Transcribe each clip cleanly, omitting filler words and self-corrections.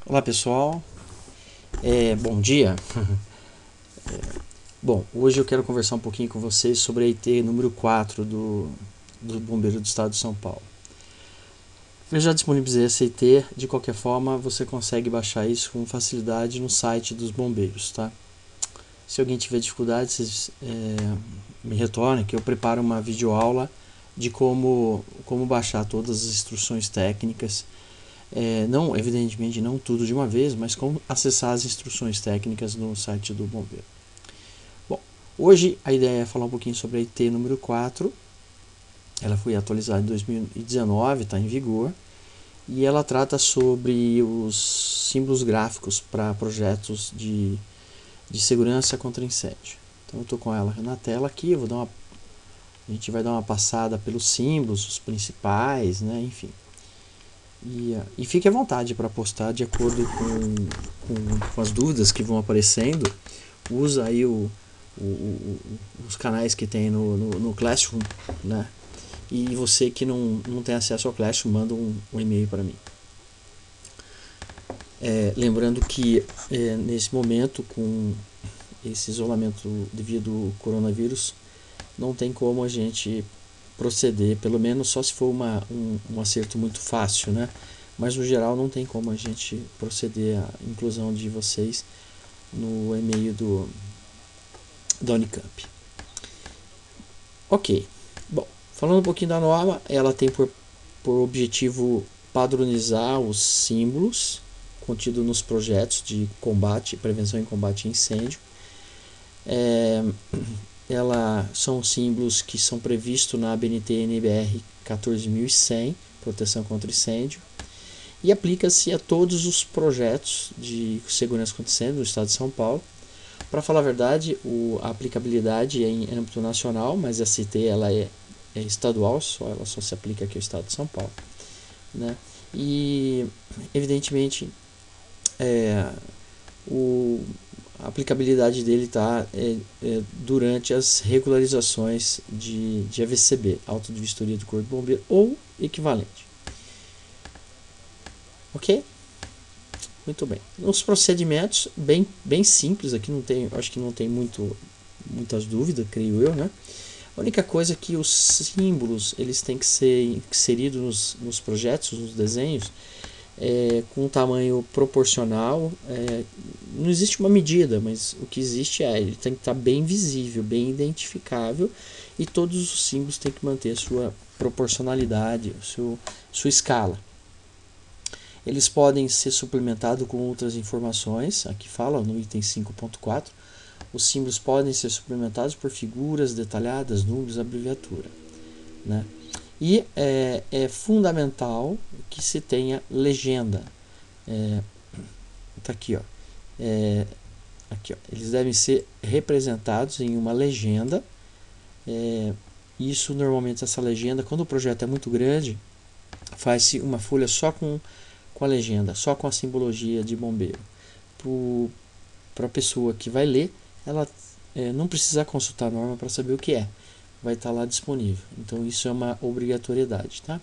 Olá pessoal, bom dia. Bom, hoje eu quero conversar um pouquinho com vocês sobre a IT número 4 do Bombeiro do Estado de São Paulo. Eu já disponibilizei essa IT, de qualquer forma você consegue baixar isso com facilidade no site dos bombeiros, tá? Se alguém tiver dificuldade, vocês me retornem que eu preparo uma videoaula de como baixar todas as instruções técnicas. Não, evidentemente não tudo de uma vez, mas como acessar as instruções técnicas no site do bombeiro. Bom, hoje a ideia é falar um pouquinho sobre a IT número 4. Ela foi atualizada em 2019, está em vigor, e ela trata sobre os símbolos gráficos para projetos de segurança contra incêndio. Então eu estou com ela na tela aqui, a gente vai dar uma passada pelos símbolos, os principais, né, enfim. E fique à vontade para postar de acordo com as dúvidas que vão aparecendo. Usa aí os canais que tem no Classroom, né? E você que não tem acesso ao Classroom, manda um e-mail para mim. Lembrando que nesse momento, com esse isolamento devido ao coronavírus, não tem como a gente proceder, pelo menos só se for um acerto muito fácil, né? Mas no geral não tem como a gente proceder à inclusão de vocês no e-mail da Unicamp. Ok, bom, falando um pouquinho da norma, ela tem por objetivo padronizar os símbolos contidos nos projetos de combate, prevenção e combate a incêndio. Ela são símbolos que são previstos na ABNT NBR 14100, proteção contra incêndio, e aplica-se a todos os projetos de segurança contra incêndio no estado de São Paulo. Para falar a verdade, a aplicabilidade é em âmbito nacional, mas a CT ela é estadual, ela só se aplica aqui ao estado de São Paulo, né? E evidentemente a aplicabilidade dele está durante as regularizações de AVCB, auto de vistoria do Corpo de Bombeiro ou equivalente. Ok? Muito bem. Os procedimentos bem simples aqui, acho que não tem muitas dúvidas, creio eu, né? A única coisa é que os símbolos eles têm que ser inseridos nos projetos, nos desenhos, com um tamanho proporcional. Não existe uma medida, mas o que existe ele tem que estar bem visível, bem identificável, e todos os símbolos têm que manter a sua proporcionalidade, sua escala. Eles podem ser suplementados com outras informações, aqui fala no item 5.4, os símbolos podem ser suplementados por figuras detalhadas, números, abreviatura, né? E é fundamental que se tenha legenda. Tá aqui, ó. Aqui, ó. Eles devem ser representados em uma legenda. Isso normalmente, essa legenda, quando o projeto é muito grande, faz-se uma folha só com a legenda, só com a simbologia de bombeiro. Para a pessoa que vai ler, ela não precisa consultar a norma para saber o que é. Vai estar lá disponível. Então isso é uma obrigatoriedade, tá?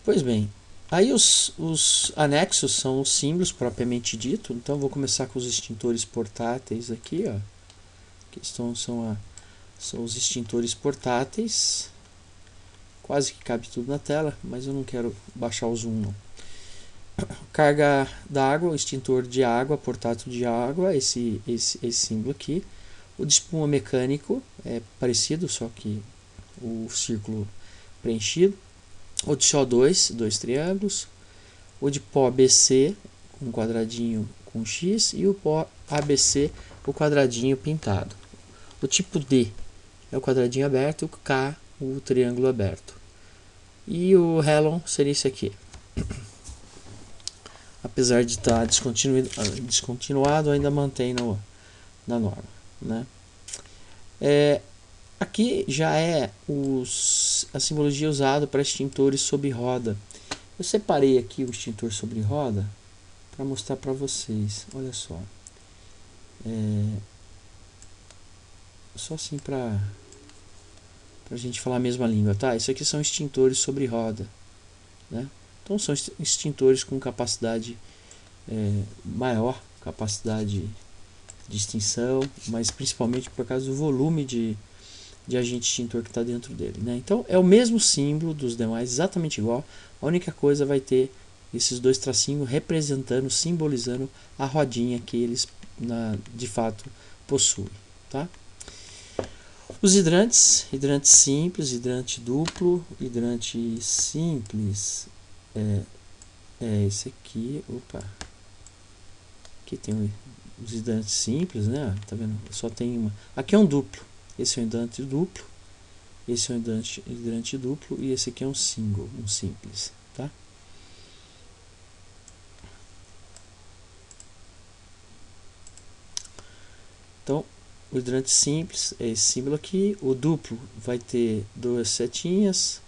Pois bem, aí os anexos são os símbolos propriamente dito. Então vou começar com os extintores portáteis aqui, ó. Que são os extintores portáteis. Quase que cabe tudo na tela, mas eu não quero baixar o zoom não. Carga d'água, o extintor de água, portátil de água, esse símbolo aqui. O de espuma mecânico é parecido, só que o círculo preenchido. O de CO2, dois triângulos. O de pó ABC, um quadradinho com X. E o pó ABC, o quadradinho pintado. O tipo D é o quadradinho aberto, o K, o triângulo aberto. E o Halon seria esse aqui. Apesar de estar descontinuado, ainda mantém na norma, né? Aqui já é a simbologia usada para extintores sobre roda. Eu separei aqui o extintor sobre roda para mostrar para vocês. Olha só. Só assim para para a gente falar a mesma língua, tá? Isso aqui são extintores sobre roda, né? Então são extintores com capacidade maior, capacidade de extinção, mas principalmente por causa do volume de agente extintor que está dentro dele, né? Então é o mesmo símbolo dos demais, exatamente igual. A única coisa vai ter esses dois tracinhos representando, simbolizando a rodinha que eles de fato possuem, tá? Os hidrantes, hidrante simples, hidrante duplo, hidrante simples é esse aqui, opa, aqui tem os hidrantes simples, né? Tá vendo? Só tem uma. Aqui é um duplo. Esse é um hidrante duplo. Esse é um hidrante duplo e esse aqui é um single, um simples, tá? Então, o hidrante simples é esse símbolo aqui. O duplo vai ter duas setinhas.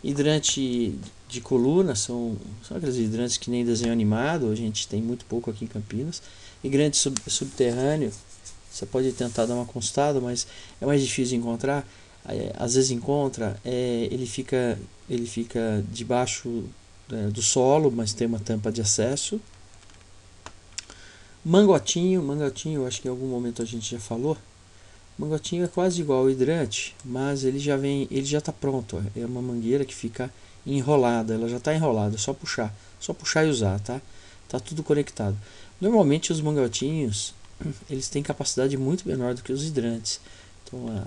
Hidrante de coluna são aqueles hidrantes que nem desenho animado, a gente tem muito pouco aqui em Campinas. Hidrante subterrâneo, você pode tentar dar uma consultada, mas é mais difícil de encontrar. Às vezes encontra, ele fica debaixo do solo, mas tem uma tampa de acesso. Mangotinho, eu acho que em algum momento a gente já falou. Mangotinho é quase igual ao hidrante, mas ele já está pronto. É uma mangueira que fica enrolada, ela já está enrolada, é só puxar e usar, tá? Tá tudo conectado. Normalmente os mangotinhos, eles têm capacidade muito menor do que os hidrantes. Então a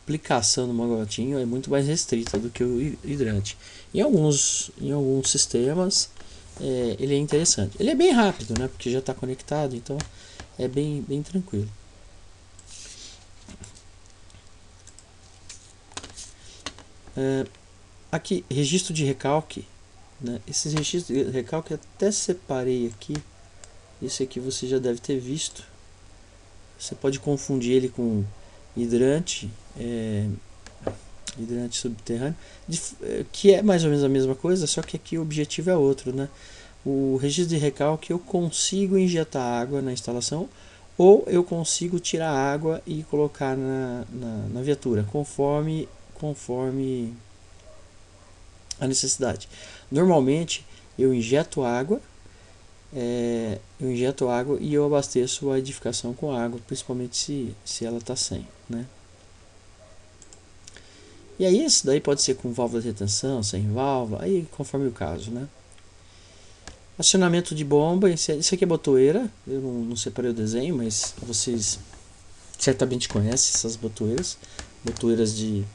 aplicação do mangotinho é muito mais restrita do que o hidrante. Em alguns sistemas ele é interessante. Ele é bem rápido, né? Porque já está conectado, então é bem tranquilo. Aqui, registro de recalque, né? Esses registros de recalque eu até separei aqui. Esse aqui você já deve ter visto. Você pode confundir ele com hidrante, hidrante subterrâneo, que é mais ou menos a mesma coisa, só que aqui o objetivo é outro, né? O registro de recalque eu consigo injetar água na instalação ou eu consigo tirar água e colocar na viatura, conforme a necessidade. Normalmente eu injeto água e eu abasteço a edificação com água, principalmente se ela está sem, né? E aí isso daí pode ser com válvula de retenção, sem válvula, aí conforme o caso, né? Acionamento de bomba, isso aqui é botoeira, eu não separei o desenho, mas vocês certamente conhecem essas botoeiras de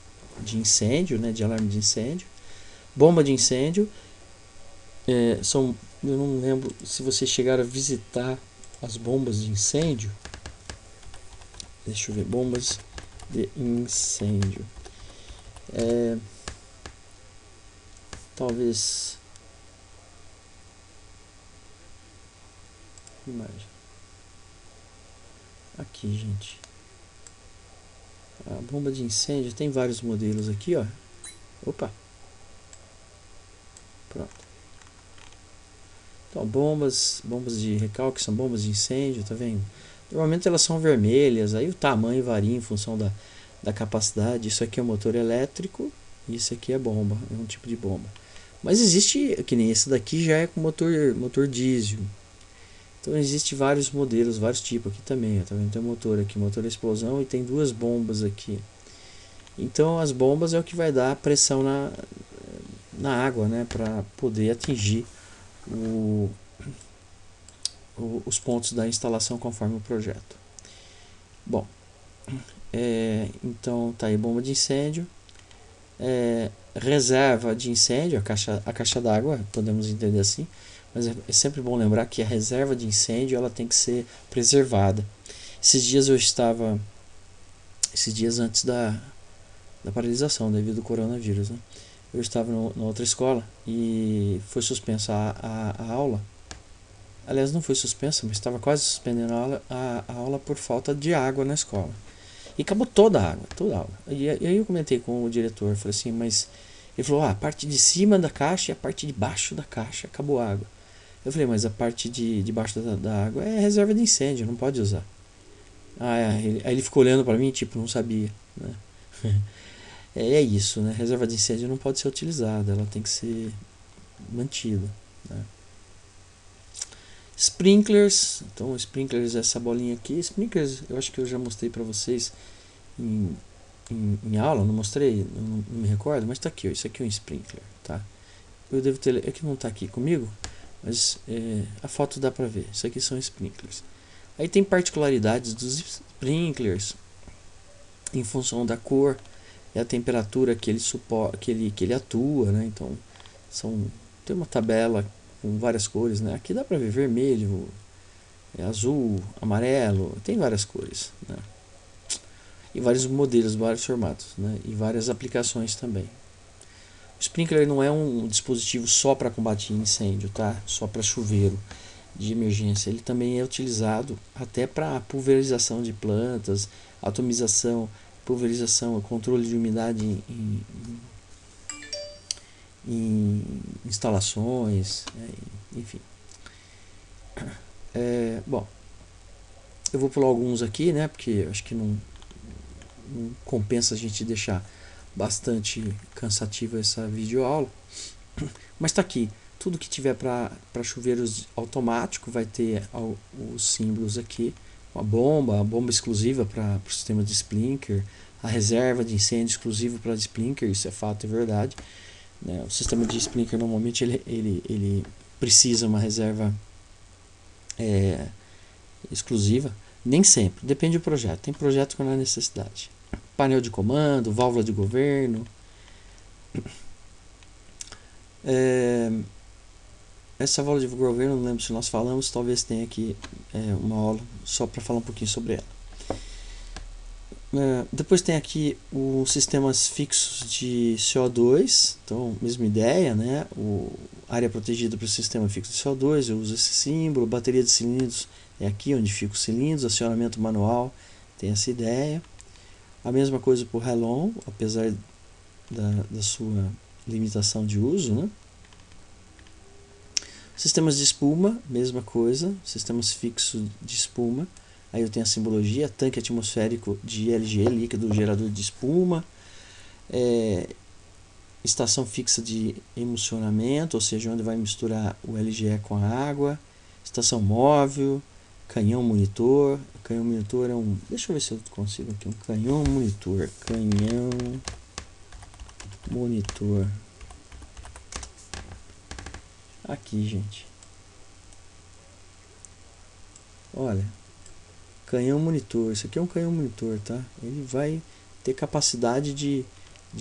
incêndio, né, de alarme de incêndio. Bomba de incêndio, eu não lembro se vocês chegaram a visitar as bombas de incêndio. Deixa eu ver, bombas de incêndio. Talvez imagem aqui, gente. A bomba de incêndio tem vários modelos aqui, ó. Opa, pronto. Então, bombas de recalque são bombas de incêndio, tá vendo? Normalmente elas são vermelhas, aí o tamanho varia em função da capacidade. Isso aqui é um motor elétrico, isso aqui é bomba, é um tipo de bomba. Mas existe, que nem esse daqui já é com motor diesel. Então existe vários modelos, vários tipos aqui também, tá vendo? Tem um motor aqui, motor explosão, e tem duas bombas aqui. Então as bombas é o que vai dar pressão na água, né, para poder atingir os pontos da instalação conforme o projeto. Bom, então tá aí bomba de incêndio, reserva de incêndio, a caixa d'água, podemos entender assim, mas é sempre bom lembrar que a reserva de incêndio ela tem que ser preservada. Esses dias antes da paralisação devido ao coronavírus, né? Eu estava na outra escola e foi suspensa a aula. Aliás, não foi suspensa, mas estava quase suspendendo a aula por falta de água na escola. E acabou toda a água. E aí eu comentei com o diretor, falei assim, mas... Ele falou, a parte de cima da caixa e a parte de baixo da caixa, acabou a água. Eu falei, mas a parte de baixo da água é reserva de incêndio, não pode usar. Aí ele ficou olhando para mim, tipo, não sabia, né? É isso, né? Reserva de incêndio não pode ser utilizada, ela tem que ser mantida, né? Sprinklers, então sprinklers é essa bolinha aqui. Sprinklers eu acho que eu já mostrei para vocês em, em aula, não mostrei, não me recordo, mas está aqui, ó, isso aqui é um sprinkler, tá? Eu devo ter, é que não está aqui comigo, mas a foto dá para ver, isso aqui são sprinklers. Aí tem particularidades dos sprinklers em função da cor e a temperatura que ele suporta, que ele atua, né? Então tem uma tabela com várias cores, né? Aqui dá para ver vermelho, azul, amarelo, tem várias cores, né? E vários modelos, vários formatos, né? E várias aplicações também. O sprinkler não é um dispositivo só para combater incêndio, tá? Só para chuveiro de emergência. Ele também é utilizado até para pulverização de plantas, atomização, pulverização, controle de umidade em instalações, né? Enfim. Bom, eu vou pular alguns aqui, né? Porque acho que não compensa a gente deixar bastante cansativa essa videoaula. Mas está aqui, tudo que tiver para chuveiros automático vai ter os símbolos aqui. A bomba exclusiva para o sistema de sprinkler, a reserva de incêndio exclusiva para sprinkler, isso é fato, é verdade, né? O sistema de sprinkler normalmente ele precisa uma reserva exclusiva, nem sempre, depende do projeto. Tem projeto que não há necessidade. Painel de comando, válvula de governo. Essa válvula de governo, não lembro se nós falamos, talvez tenha aqui uma aula só para falar um pouquinho sobre ela. Depois tem aqui os sistemas fixos de CO2, então mesma ideia, né? Área protegida para o sistema fixo de CO2, eu uso esse símbolo. Bateria de cilindros é aqui onde fica os cilindros, acionamento manual, tem essa ideia. A mesma coisa para o Helon, apesar da sua limitação de uso, né? Sistemas de espuma, mesma coisa, sistemas fixos de espuma. Aí eu tenho a simbologia, tanque atmosférico de LGE, líquido gerador de espuma. Estação fixa de emulsionamento, ou seja, onde vai misturar o LGE com a água. Estação móvel, canhão monitor. Canhão monitor é um... Deixa eu ver se eu consigo aqui. Um canhão monitor. Canhão monitor. Aqui, gente. Olha. Canhão monitor. Isso aqui é um canhão monitor, tá? Ele vai ter capacidade de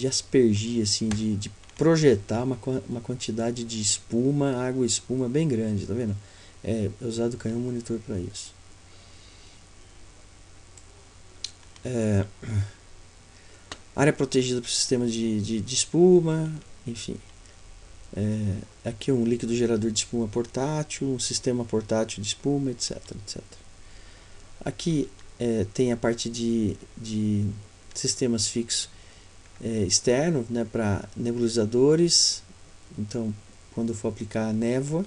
aspergir, assim, de projetar uma quantidade de espuma, água e espuma bem grande, tá vendo? É usado o canhão monitor para isso. Área protegida para o sistema de espuma, enfim. Aqui um líquido gerador de espuma portátil, um sistema portátil de espuma, etc, etc. Aqui tem a parte de sistemas fixos externos, né, para nebulizadores. Então, quando eu for aplicar névoa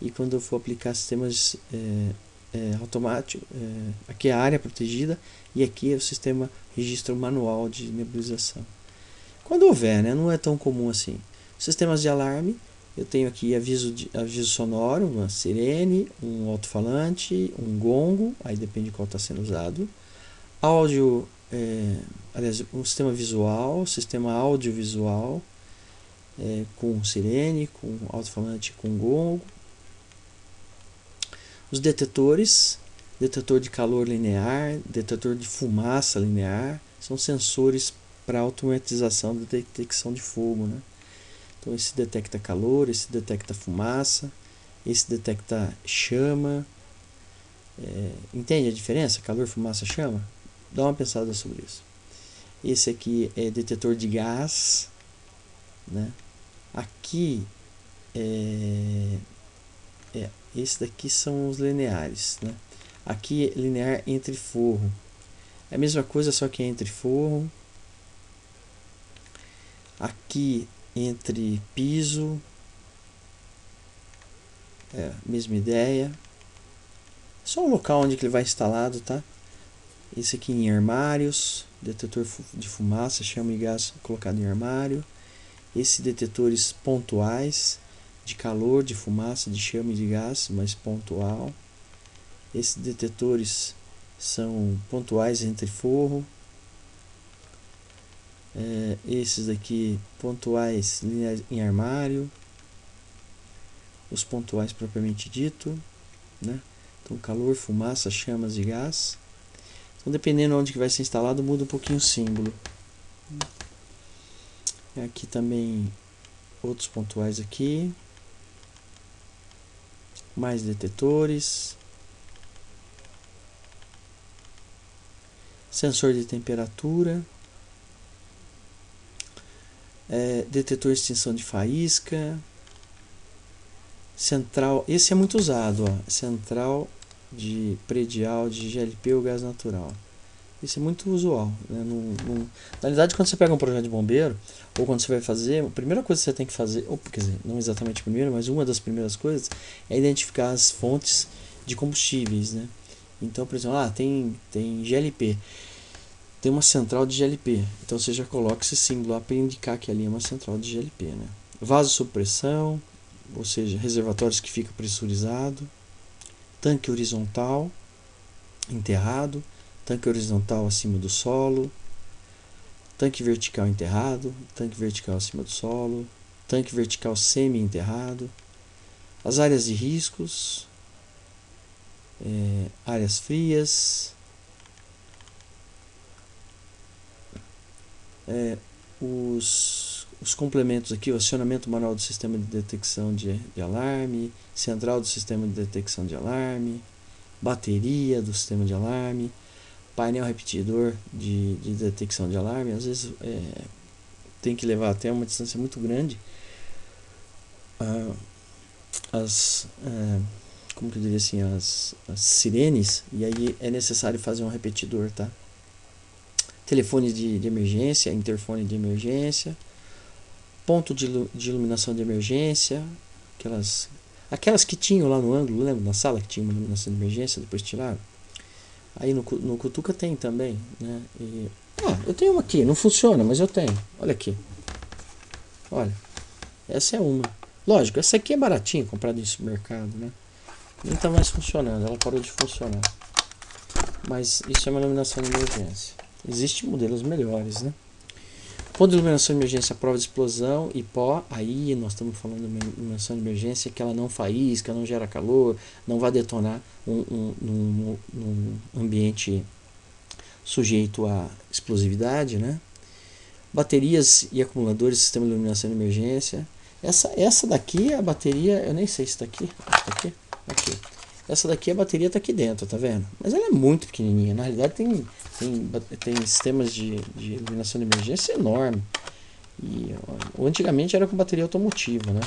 e quando eu for aplicar sistemas automáticos, aqui é a área protegida e aqui é o sistema registro manual de nebulização. Quando houver, né, não é tão comum assim. Sistemas de alarme, eu tenho aqui aviso sonoro, uma sirene, um alto-falante, um gongo, aí depende de qual está sendo usado. Áudio, aliás, um sistema visual, sistema audiovisual, com sirene, com alto-falante, com gongo. Os detetores, detetor de calor linear, detetor de fumaça linear, são sensores para automatização da detecção de fogo, né? Então esse detecta calor, esse detecta fumaça, esse detecta chama. Entende a diferença? Calor, fumaça, chama? Dá uma pensada sobre isso. Esse aqui é detetor de gás, né? Aqui esse daqui são os lineares, né? Aqui é linear entre forro. É a mesma coisa, só que é entre forro. Aqui entre piso, mesma ideia. Só o local onde que ele vai instalado, tá? Esse aqui em armários, detetor de fumaça, chama e gás colocado em armário. Esses detetores pontuais de calor, de fumaça, de chama e de gás, mas pontual. Esses detetores são pontuais entre forro. Esses aqui pontuais lineares em armário. Os pontuais propriamente dito, né? Então calor, fumaça, chamas e gás. Então dependendo onde que vai ser instalado, muda um pouquinho o símbolo. Aqui também outros pontuais aqui. Mais detetores. Sensor de temperatura. Detetor de extinção de faísca. Central, esse é muito usado, ó, central de predial de GLP ou gás natural. Isso é muito usual, né? Na realidade, quando você pega um projeto de bombeiro, ou quando você vai fazer, a primeira coisa que você tem que fazer, ou quer dizer, não exatamente a primeira, mas uma das primeiras coisas é identificar as fontes de combustíveis, né? Então, por exemplo, tem GLP, tem uma central de GLP, então você já coloca esse símbolo lá para indicar que ali é uma central de GLP, né? Vaso sob pressão, ou seja, reservatórios que ficam pressurizados, tanque horizontal enterrado, tanque horizontal acima do solo, tanque vertical enterrado, tanque vertical acima do solo, tanque vertical semi-enterrado, as áreas de riscos, áreas frias, os complementos aqui, o acionamento manual do sistema de detecção de alarme, central do sistema de detecção de alarme, bateria do sistema de alarme, painel repetidor de detecção de alarme. Às vezes tem que levar até uma distância muito grande como que eu diria assim, as sirenes, e aí é necessário fazer um repetidor, tá? Telefone de emergência, interfone de emergência, ponto de iluminação de emergência, aquelas que tinham lá no ângulo, lembra? Na sala que tinha uma iluminação de emergência, depois tiraram. Aí no Cutuca tem também, né? Eu tenho uma aqui, não funciona, mas eu tenho. Olha aqui. Olha, essa é uma. Lógico, essa aqui é baratinha, comprada em supermercado, né? Nem está mais funcionando, ela parou de funcionar. Mas isso é uma iluminação de emergência. Existem modelos melhores, né? Ponto de iluminação de emergência, prova de explosão e pó. Aí nós estamos falando de uma iluminação de emergência que ela não faísca, não gera calor, não vai detonar num ambiente sujeito à explosividade, né? Baterias e acumuladores, sistema de iluminação de emergência. Essa daqui é a bateria, eu nem sei se está aqui. Aqui. Essa daqui a bateria está aqui dentro, tá vendo? Mas ela é muito pequenininha. Na realidade tem sistemas de iluminação de emergência enorme. E antigamente era com bateria automotiva, né?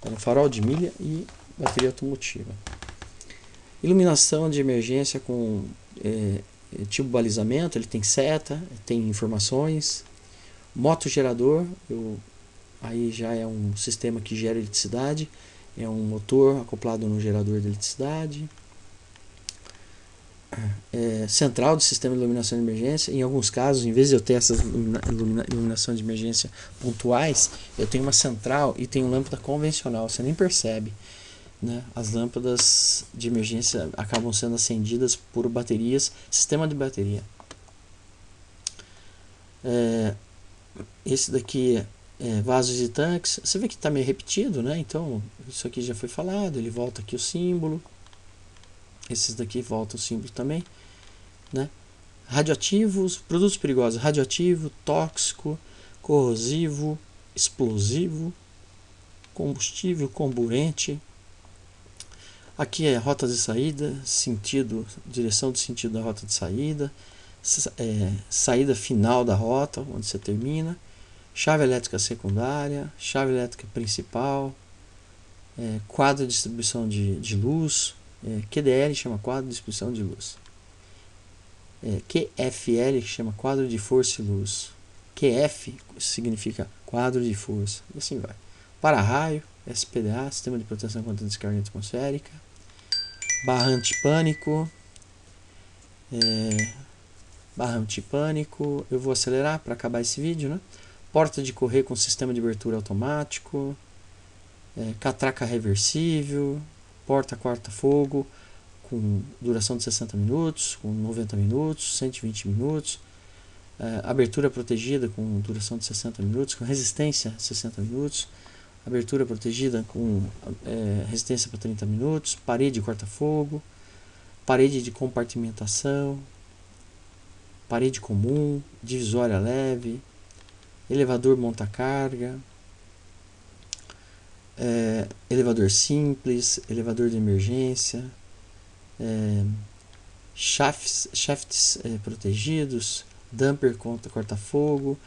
Era um farol de milha e bateria automotiva. Iluminação de emergência com tipo balizamento, ele tem seta, tem informações. Motogerador, aí já é um sistema que gera eletricidade. É um motor acoplado no gerador de eletricidade. Central do sistema de iluminação de emergência. Em alguns casos, em vez de eu ter essas iluminação de emergência pontuais, eu tenho uma central e tenho lâmpada convencional. Você nem percebe, né? As lâmpadas de emergência acabam sendo acendidas por baterias, sistema de bateria. Esse daqui vasos e tanques. Você vê que está meio repetido, né? Então isso aqui já foi falado. Ele volta aqui o símbolo. Esses daqui voltam o símbolo também, né? Radioativos, produtos perigosos: radioativo, tóxico, corrosivo, explosivo, combustível, comburente. Aqui é rota de saída, direção do sentido da rota de saída, saída final da rota, onde você termina. Chave elétrica secundária, chave elétrica principal, quadro de distribuição de luz, QDL chama quadro de distribuição de luz, QFL que chama quadro de força e luz, QF significa quadro de força, e assim vai. Para-raio, SPDA, sistema de proteção contra descarga atmosférica, barra antipânico, barra antipânico. Eu vou acelerar para acabar esse vídeo, né? Porta de correr com sistema de abertura automático, catraca reversível, porta corta-fogo com duração de 60 minutos, com 90 minutos, 120 minutos, abertura protegida com duração de 60 minutos, com resistência 60 minutos, abertura protegida com resistência para 30 minutos, parede corta-fogo, parede de compartimentação, parede comum, divisória leve, elevador monta-carga, elevador simples, elevador de emergência, shafts protegidos, dumper corta-fogo.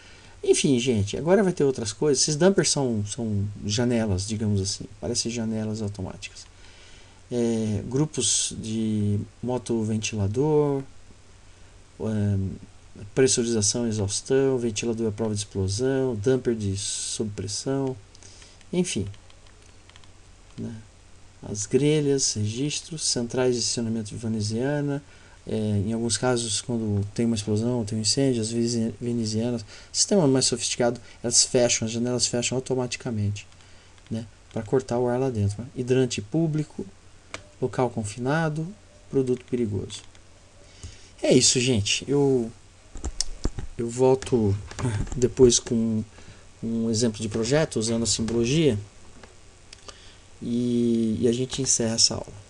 Enfim, gente, agora vai ter outras coisas. Esses dumpers são janelas, digamos assim, parecem janelas automáticas. Grupos de motoventilador, pressurização e exaustão, ventilador à prova de explosão, dumper de sob pressão, enfim, né? As grelhas, registros, centrais de acionamento de veneziana, em alguns casos quando tem uma explosão, tem um incêndio, as venezianas, sistema mais sofisticado, elas fecham, as janelas fecham automaticamente, né? Para cortar o ar lá dentro, né? Hidrante público, local confinado, produto perigoso. É isso, gente. Eu volto depois com um exemplo de projeto usando a simbologia e a gente encerra essa aula.